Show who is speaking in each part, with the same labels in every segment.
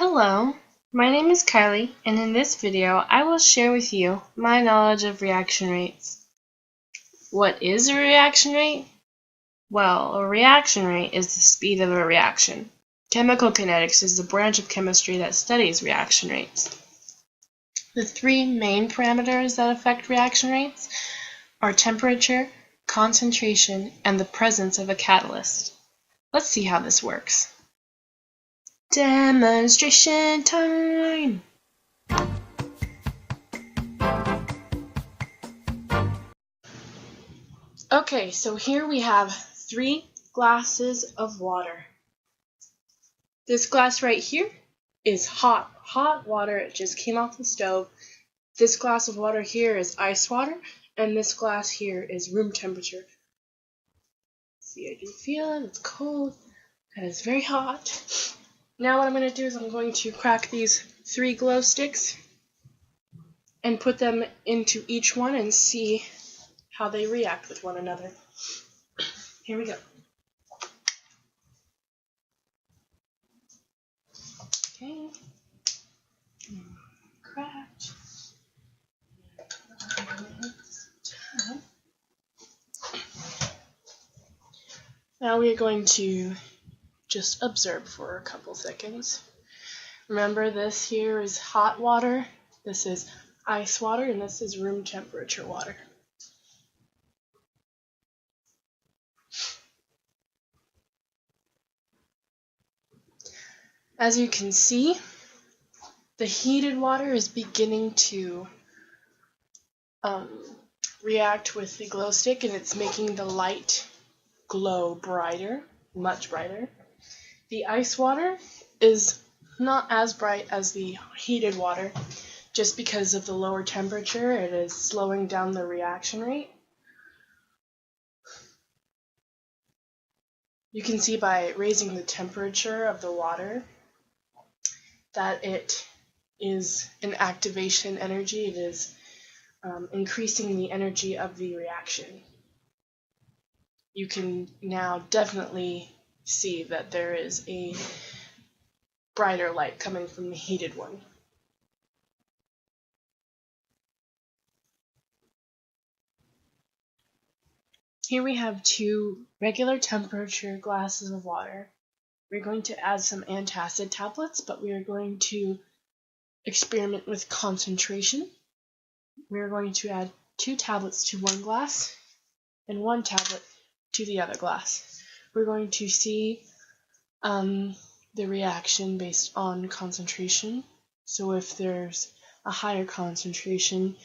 Speaker 1: Hello, my name is Kylie, and in this video I will share with you my knowledge of reaction rates. What is a reaction rate? Well, a reaction rate is the speed of a reaction. Chemical kinetics is the branch of chemistry that studies reaction rates. The three main parameters that affect reaction rates are temperature, concentration, and the presence of a catalyst. Let's see how this works. Demonstration time! Okay, so here we have 3 glasses of water. This glass right here is hot water. It just came off the stove. This glass of water here is ice water, and this glass here is room temperature. See, I can feel it. It's cold, and it's very hot. Now what I'm going to do is I'm going to crack these 3 glow sticks and put them into each one and see how they react with one another. Here we go. Okay. Cracked. Now we are going to just observe for a couple seconds. Remember, this here is hot water, this is ice water, and this is room temperature water. As you can see, the heated water is beginning to react with the glow stick, and it's making the light glow brighter, much brighter. The ice water is not as bright as the heated water, just because of the lower temperature. It is slowing down the reaction rate. You can see by raising the temperature of the water that it is an activation energy. It is increasing the energy of the reaction. You can now definitely see that there is a brighter light coming from the heated one. Here we have 2 regular temperature glasses of water. We're going to add some antacid tablets, but we are going to experiment with concentration. We're going to add 2 tablets to one glass and 1 tablet to the other glass. We're going to see the reaction based on concentration. So if there's a higher concentration,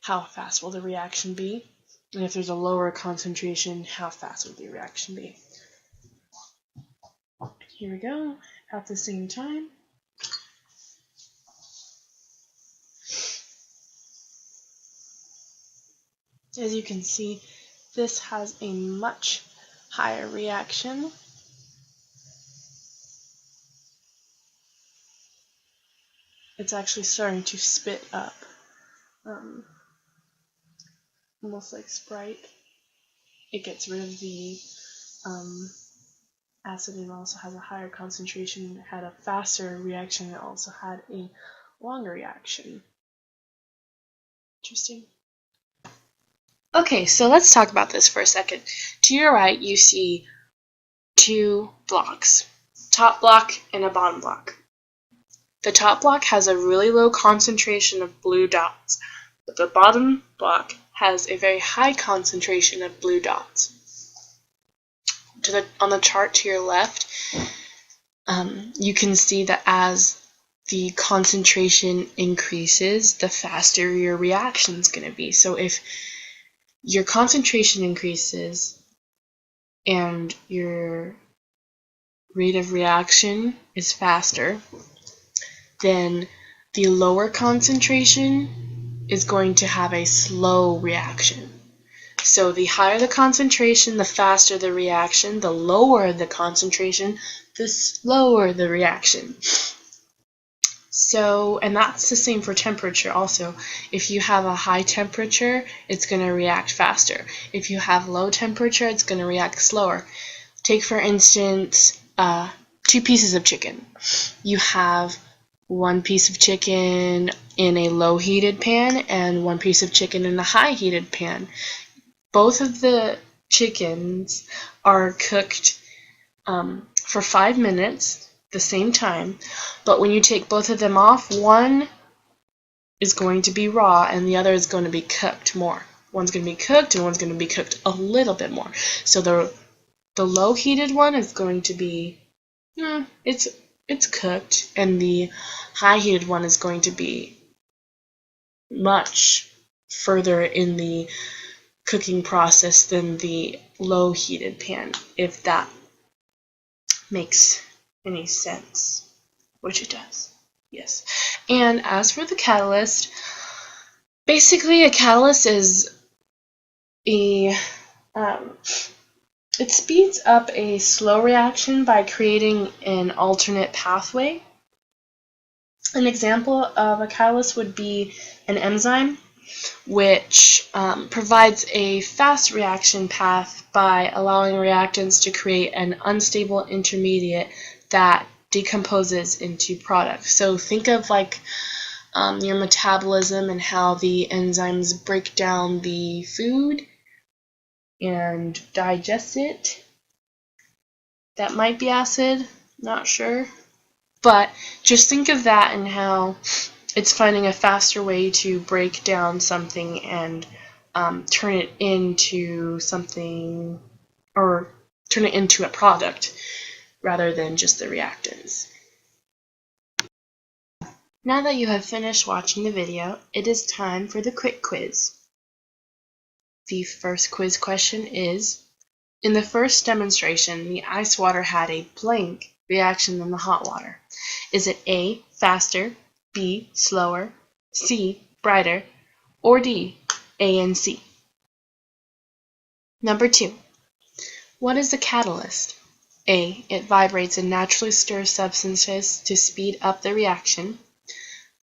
Speaker 1: how fast will the reaction be? And if there's a lower concentration, how fast will the reaction be? Here we go, at the same time. As you can see, this has a much higher reaction. It's actually starting to spit up, almost like Sprite. It gets rid of the acid, and also has a higher concentration. It had a faster reaction. It also had a longer reaction. Interesting. Okay, so let's talk about this for a second. To your right, you see 2 blocks, top block and a bottom block. The top block has a really low concentration of blue dots, but the bottom block has a very high concentration of blue dots. On the chart to your left, you can see that as the concentration increases, the faster your reaction is going to be. So if your concentration increases and your rate of reaction is faster, then the lower concentration is going to have a slow reaction. So the higher the concentration, the faster the reaction. The lower the concentration, the slower the reaction. So, and that's the same for temperature also. If you have a high temperature, it's going to react faster. If you have low temperature, it's going to react slower. Take, for instance, 2 pieces of chicken. You have one piece of chicken in a low heated pan and one piece of chicken in a high heated pan. Both of the chickens are cooked for 5 minutes, the same time, but when you take both of them off, one is going to be raw and the other is going to be cooked more. One's going to be cooked and one's going to be cooked a little bit more. So the low heated one is going to be it's cooked, and the high heated one is going to be much further in the cooking process than the low heated pan, if that makes any sense, which it does. Yes. And as for the catalyst, basically a catalyst is it speeds up a slow reaction by creating an alternate pathway. An example of a catalyst would be an enzyme, which provides a fast reaction path by allowing reactants to create an unstable intermediate that decomposes into products. So think of like your metabolism and how the enzymes break down the food and digest it. That might be acid, not sure. But just think of that and how it's finding a faster way to break down something and turn it into something, or turn it into a product rather than just the reactants. Now that you have finished watching the video, it is time for the quick quiz. The first quiz question is, in the first demonstration, the ice water had a blank reaction than the hot water. Is it A, faster, B, slower, C, brighter, or D, A and C? Number 2. What is a catalyst? A, it vibrates and naturally stirs substances to speed up the reaction.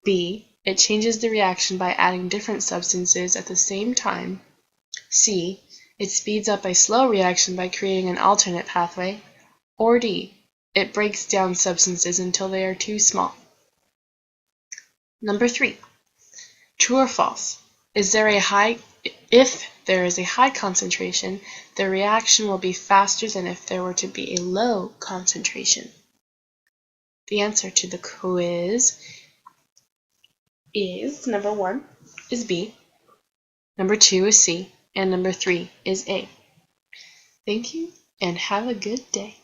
Speaker 1: B, it changes the reaction by adding different substances at the same time. C, it speeds up a slow reaction by creating an alternate pathway. Or D, it breaks down substances until they are too small. Number 3. True or false? If there is a high concentration, the reaction will be faster than if there were to be a low concentration. The answer to the quiz is number 1 is B, number 2 is C, and number 3 is A. Thank you and have a good day.